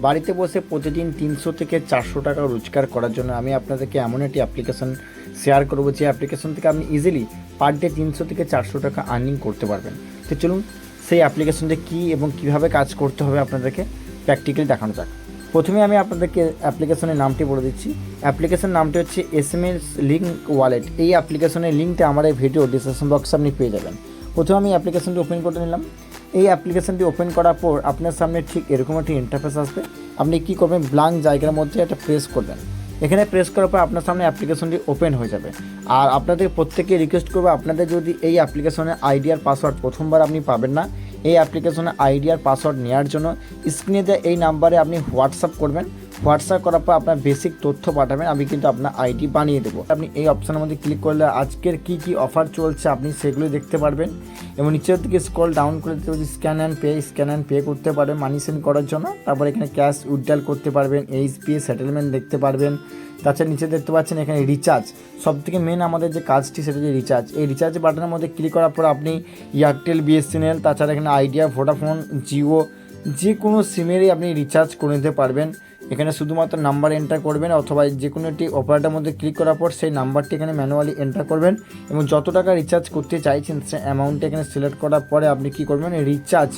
বাড়িতে বসে প্রতিদিন 300 থেকে 400 টাকা রোজগার করার জন্য আমি আপনাদেরকে এমন একটি অ্যাপ্লিকেশন শেয়ার করবো যে অ্যাপ্লিকেশন থেকে আপনি ইজিলি পার ডে 300 থেকে 400 টাকা আর্নিং করতে পারবেন। তো চলুন সেই অ্যাপ্লিকেশনটা কী এবং কীভাবে কাজ করতে হবে আপনাদেরকে প্র্যাকটিক্যালি দেখানো যাক। প্রথমে আমি আপনাদেরকে অ্যাপ্লিকেশনের নামটি বলে দিচ্ছি। অ্যাপ্লিকেশন নামটি হচ্ছে SMS লিঙ্ক ওয়ালেট। এই অ্যাপ্লিকেশনের লিঙ্কটা আমার এই ভিডিও ডিসক্রিপশন বক্সে আপনি পেয়ে যাবেন। প্রথমে আমি অ্যাপ্লিকেশনটি ওপেন করে নিলাম। এই অ্যাপ্লিকেশনটি ওপেন করার পর আপনার সামনে ঠিক এরকম একটি ইন্টারফেস আসবে। আপনি কী করবেন, ব্ল্যাঙ্ক জায়গার মধ্যে একটা প্রেস করবেন। এখানে প্রেস করার পর আপনার সামনে অ্যাপ্লিকেশনটি ওপেন হয়ে যাবে। আর আপনাদের প্রত্যেককে রিকোয়েস্ট করবো, আপনাদের যদি এই অ্যাপ্লিকেশনের আইডি আর পাসওয়ার্ড প্রথমবার আপনি পাবেন না, এই অ্যাপ্লিকেশনের আইডি আর পাসওয়ার্ড নেওয়ার জন্য স্ক্রিনে দেওয়া এই নাম্বারে আপনি হোয়াটসঅ্যাপ করবেন। হোয়াটসঅ্যাপ করার পর আপনার বেসিক তথ্য পাঠাবেন, আমি কিন্তু আপনার আইডি বানিয়ে দেবো। আপনি এই অপশানের মধ্যে ক্লিক করলে আজকের কী কী অফার চলছে আপনি সেগুলো দেখতে পারবেন। এবং নিচের দিকে স্ক্রল ডাউন করে দিতে পারবেন স্ক্যান অ্যান্ড পে করতে পারবেন মানি সেন্ড করার জন্য। তারপর এখানে ক্যাশ উইথড্রল করতে পারবেন, এইচপি সেটেলমেন্ট দেখতে পারবেন। তাছাড়া নিচে দেখতে পাচ্ছেন এখানে রিচার্জ, সবথেকে মেন আমাদের যে কাজটি সেটা যে রিচার্জ। এই রিচার্জ বাটনের মধ্যে ক্লিক করার পর আপনি এয়ারটেল, BSNL, তাছাড়া এখানে আইডিয়া, ভোডাফোন, জিও যে কোনো সিমেরই আপনি রিচার্জ করে নিতে পারবেন। এখানে শুধুমাত্র নাম্বার এন্টার করবেন অথবা যে কোনো একটি অপারেটরের মধ্যে ক্লিক করার পর সেই নাম্বারটি এখানে ম্যানুয়ালি এন্টার করবেন এবং যত টাকা রিচার্জ করতে চাইছেন সে অ্যামাউন্টটা এখানে সিলেক্ট করার পরে আপনি কী করবেন, রিচার্জ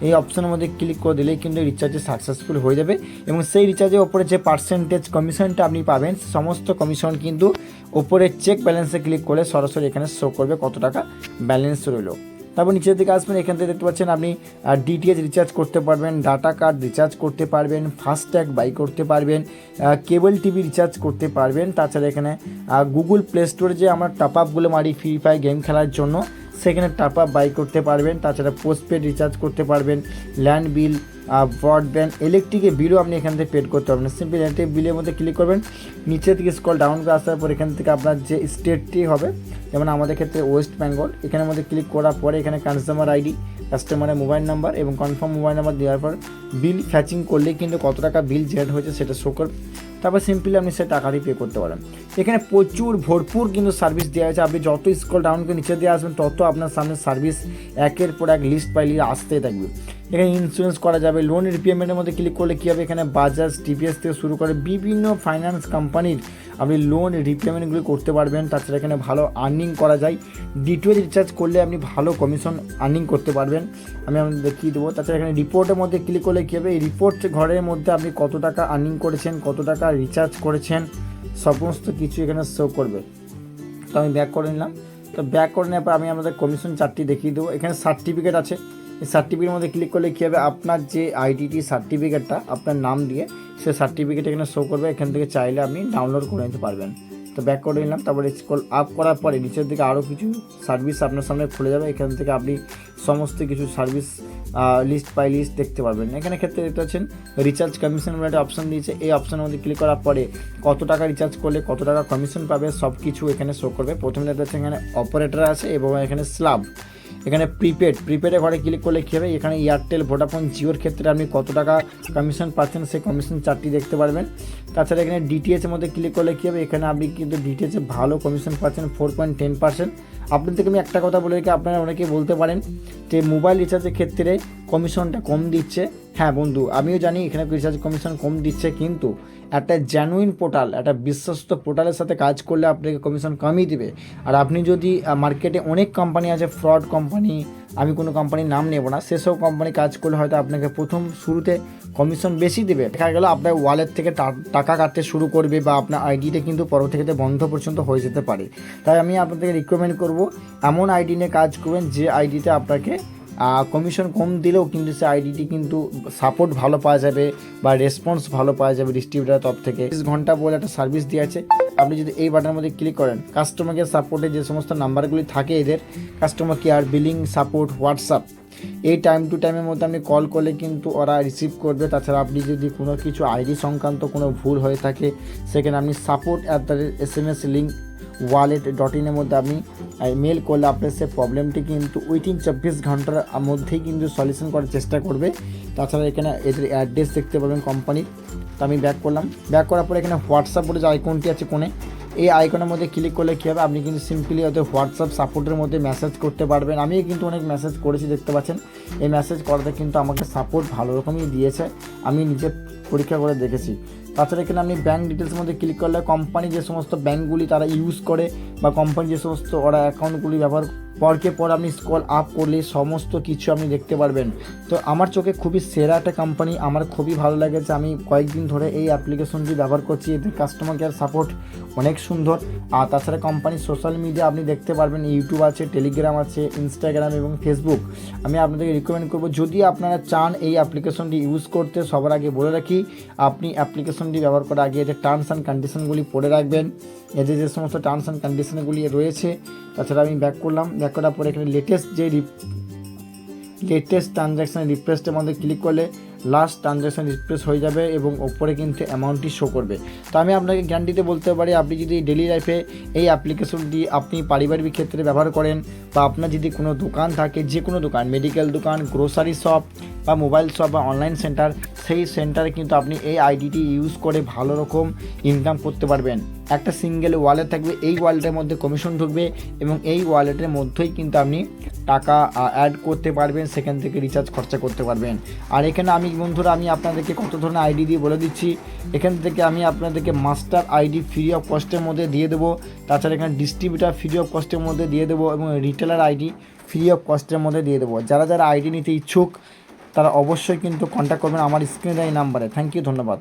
এই অপশনের মধ্যে ক্লিক করে দিলেই কিন্তু রিচার্জে সাকসেসফুল হয়ে যাবে। এবং সেই রিচার্জের ওপরে যে পার্সেন্টেজ কমিশনটা আপনি পাবেন সমস্ত কমিশন কিন্তু ওপরে চেক ব্যালেন্সে ক্লিক করে সরাসরি এখানে শো করবে কত টাকা ব্যালেন্স রইলো। তারপর নিচের দিকে আসবেন, এখান থেকে দেখতে পাচ্ছেন আপনি DTH রিচার্জ করতে পারবেন, ডাটা কার্ড রিচার্জ করতে পারবেন, ফাস্ট্যাগ বাই করতে পারবেন, কেবল টিভি রিচার্জ করতে পারবেন। তাছাড়া এখানে গুগল প্লে স্টোরে যে আমরা টপ আপগুলো মারি ফ্রি ফায়ার গেম খেলার জন্য সেখানে টপ আপ বাই করতে পারবেন। তাছাড়া পোস্টপেড রিচার্জ করতে পারবেন, ল্যান্ড বিল, ব্রডব্যান্ড, ইলেকট্রিকের বিলও আপনি এখান থেকে পেড করতে পারবেন। সিম্পল ইলেকট্রিক বিলের মধ্যে ক্লিক করবেন, নিচের দিকে স্ক্রল ডাউন করে আসার পর এখান থেকে আপনার যে স্টেটটি হবে, যেমন আমাদের ক্ষেত্রে ওয়েস্ট বেঙ্গল, এখানের মধ্যে ক্লিক করার পরে এখানে কনজিউমার আইডি, কাস্টমারের মোবাইল নাম্বার এবং কনফার্ম মোবাইল নাম্বার দেওয়ার পর বিল ফ্যাচিং করলে কিন্তু কত টাকা বিল জেনারেট হয়েছে সেটা শো করবে। তারপর সিম্পলি আপনি সেই টাকাটি পে করতে পারেন। এখানে ভরপুর কিন্তু সার্ভিস দেওয়া হয়েছে। আপনি যত স্ক্রল ডাউন করে নিচে দিয়ে আসবেন তত আপনার সামনে সার্ভিস একের পর এক লিস্ট বাই লিস্ট আসতেই থাকবে। এখানে ইন্স্যুরেন্স করা যাবে, লোন রিপেমেন্টের মধ্যে ক্লিক করলে কী হবে, এখানে বাজাজ, TPS থেকে শুরু করে বিভিন্ন ফাইন্যান্স কোম্পানির আপনি লোন রিপেমেন্টগুলি করতে পারবেন। তাছাড়া এখানে ভালো আর্নিং করা যায়। DTH রিচার্জ করলে আপনি ভালো কমিশন আর্নিং করতে পারবেন, আমি আপনাদের দেখিয়ে দেবো। তাছাড়া এখানে রিপোর্টের মধ্যে ক্লিক করলে কী হবে, এই রিপোর্ট ঘরের মধ্যে আপনি কত টাকা আর্নিং করেছেন, কত টাকা রিচার্জ করেছেন সমস্ত কিছু এখানে শো করবে। তো আমি ব্যাক করে নিলাম। তো ব্যাক করে নেওয়ার পর আমি আমাদের কমিশন চার্টটি দেখিয়ে দেবো। এখানে সার্টিফিকেট আছে, এই সার্টিফিকেটের মধ্যে ক্লিক করলে কী হবে, আপনার যে আইডিটি সার্টিফিকেটটা আপনার নাম দিয়ে সে সার্টিফিকেট এখানে শো করবে। এখান থেকে চাইলে আপনি ডাউনলোড করে নিতে পারবেন। তো ব্যাক করে নিলাম। তারপরে স্ক্রল আপ করার পরে নিচের দিকে আরও কিছু সার্ভিস আপনার সামনে খুলে যাবে। এখান থেকে আপনি সমস্ত কিছু সার্ভিস লিস্ট বাই লিস্ট দেখতে পারবেন। এখানে ক্ষেত্রে দেখতে পাচ্ছেন রিচার্জ কমিশন বলে একটা অপশন দিয়েছে। এই অপশনের মধ্যে ক্লিক করার পরে কত টাকা রিচার্জ করলে কত টাকা কমিশন পাবে সব কিছু এখানে শো করবে। প্রথমে দেখতে পাচ্ছেন এখানে অপারেটর আছে এবং এখানে স্ল্যাব, এখানে প্রিপেডের ঘরে ক্লিক করলে কী হবে, এখানে এয়ারটেল, ভোডাফোন, জিওর ক্ষেত্রে আপনি কত টাকা কমিশন পাচ্ছেন সেই কমিশন চার্টটি দেখতে পারবেন। তাছাড়া এখানে DTHের মধ্যে ক্লিক করলে কী হবে, এখানে আপনি কিন্তু DTHে ভালো কমিশন পাচ্ছেন 4.10%। আপনার থেকে আমি একটা কথা বলে রেখে আপনারা অনেকেই বলতে পারেন যে মোবাইল রিচার্জের ক্ষেত্রে কমিশনটা কম দিচ্ছে। হ্যাঁ বন্ধু, আমিও জানি এখানে রিচার্জ কমিশন কম দিচ্ছে, কিন্তু একটা জেনুইন পোর্টাল, একটা বিশ্বস্ত পোর্টালের সাথে কাজ করলে আপনাকে কমিশন কমই দিবে। আর আপনি যদি মার্কেটে অনেক কোম্পানি আছে, ফ্রড কোম্পানি, আমি কোনো কোম্পানির নাম নেব না, সেসব কোম্পানি কাজ করলে হয়তো আপনাকে প্রথম শুরুতে কমিশন বেশি দেবে। দেখা গেল আপনার ওয়ালেট থেকে টাকা কাটতে শুরু করবে বা আপনার আইডিটা কিন্তু পরবর্তীতে বন্ধ পর্যন্ত হয়ে যেতে পারে। তাই আমি আপনাদেরকে রিকমেন্ড করব এমন আইডি নিয়ে কাজ করবেন যে আইডিতে আপনাকে কমিশন কম দিলেও কিন্তু সে আইডিটি কিন্তু সাপোর্ট ভালো পাওয়া যাবে বা রেসপন্স ভালো পাওয়া যাবে ডিস্ট্রিবিউটার তরফ থেকে। 24 ঘন্টা বলে একটা সার্ভিস দিয়ে আছে। আপনি যদি এই বাটনের মধ্যে ক্লিক করেন, কাস্টমার কেয়ার সাপোর্টে যে সমস্ত নাম্বারগুলি থাকে এদের customer care, billing support, WhatsApp, এই টাইম টু টাইমের মধ্যে আপনি কল করলে কিন্তু ওরা রিসিভ করবে। তাছাড়া আপনি যদি কোনো কিছু আইডি সংক্রান্ত কোনো ভুল হয়ে থাকে সেখানে আপনি support@SMS Link Wallet .in এর মধ্যে আপনি মেল করলে আপনার সে প্রবলেমটি কিন্তু উইথিন 24 ঘন্টার মধ্যেই কিন্তু সলিউশন করার চেষ্টা করবে। তাছাড়া এখানে এদের অ্যাড্রেস দেখতে পাবেন কোম্পানির। তো আমি ব্যাক করলাম। ব্যাক করার পরে এখানে হোয়াটসঅ্যাপ বলে যে আইকনটি আছে কোণে, এই আইকনের মধ্যে ক্লিক করলে কী হবে, আপনি কিন্তু সিম্পলি ওদের হোয়াটসঅ্যাপ সাপোর্টের মধ্যে মেসেজ করতে পারবেন। আমিও কিন্তু অনেক মেসেজ করেছি, দেখতে পাচ্ছেন। এই মেসেজ করাতে কিন্তু আমাকে সাপোর্ট ভালো রকমই দিয়েছে। আমি নিজে পরীক্ষা করে দেখেছি। তাছাড়া এখানে আপনি ব্যাঙ্ক ডিটেলসের মধ্যে ক্লিক করলে কোম্পানি যে সমস্ত ব্যাঙ্কগুলি তারা ইউজ করে বা কোম্পানি যে সমস্ত ওরা অ্যাকাউন্টগুলি ব্যবহার পরকে পর আপনি স্ক্রল আপ করলে সমস্ত কিছু আপনি দেখতে পারবেন। তো আমার চোখে খুবই সেরা একটা কোম্পানি, আমার খুবই ভালো লেগেছে। আমি কয়েকদিন ধরে এই অ্যাপ্লিকেশনটি ব্যবহার করছি, এদের কাস্টমার কেয়ার সাপোর্ট অনেক সুন্দর। আর তাছাড়া কোম্পানির সোশ্যাল মিডিয়া আপনি দেখতে পারবেন, ইউটিউব আছে, টেলিগ্রাম আছে, ইনস্টাগ্রাম এবং ফেসবুক। আমি আপনাদেরকে রিকমেন্ড করবো, যদি আপনারা চান এই অ্যাপ্লিকেশনটি ইউজ করতে, সবার আগে বলে রাখি আপনি অ্যাপ্লিকেশনটি ব্যবহার করার আগে এদের টার্মস অ্যান্ড কন্ডিশনগুলি পড়ে রাখবেন, এদের যে সমস্ত টার্মস অ্যান্ড কন্ডিশনগুলি রয়েছে। তাছাড়া আমি ব্যাক করলাম, ব্যাক করার পরে এখানে লেটেস্ট ট্রানজ্যাকশান রিফ্রেশের মধ্যে ক্লিক করলে লাস্ট ট্রানজ্যাকশান রিফ্রেশ হয়ে যাবে এবং ওপরে কিন্তু অ্যামাউন্টটি শো করবে। তো আমি আপনাকে গ্যারান্টিতে বলতে পারি, আপনি যদি ডেলি লাইফে এই অ্যাপ্লিকেশনটি আপনি পারিবারিক ক্ষেত্রে ব্যবহার করেন বা আপনার যদি কোনো দোকান থাকে, যে কোনো দোকান, মেডিকেল দোকান, গ্রোসারি শপ বা মোবাইল শপ বা অনলাইন সেন্টার, সেই সেন্টারে কিন্তু আপনি এই আইডিটি ইউজ করে ভালো রকম ইনকাম করতে পারবেন। একটা সিঙ্গেল ওয়ালেট থাকবে, এই ওয়ালেটের মধ্যে কমিশন ঢুকবে এবং এই ওয়ালেটের মধ্যেই কিন্তু আপনি টাকা অ্যাড করতে পারবেন, সেখান থেকে রিচার্জ খরচা করতে পারবেন। আর এখানে আমি বন্ধুরা আমি আপনাদেরকে কত ধরনের আইডি দিয়ে বলে দিচ্ছি। এখান থেকে আমি আপনাদেরকে মাস্টার আইডি ফ্রি অফ কস্টের মধ্যে দিয়ে দেবো, তাছাড়া এখানে ডিস্ট্রিবিউটার ফ্রি অফ কস্টের মধ্যে দিয়ে দেবো এবং রিটেলার আইডি ফ্রি অফ কস্টের মধ্যে দিয়ে দেবো। যারা যারা আইডি নিতে ইচ্ছুক তারা অবশ্যই কিন্তু কন্ট্যাক্ট করবেন আমার স্ক্রিনে দেওয়া এই নাম্বারে। থ্যাংক ইউ, ধন্যবাদ।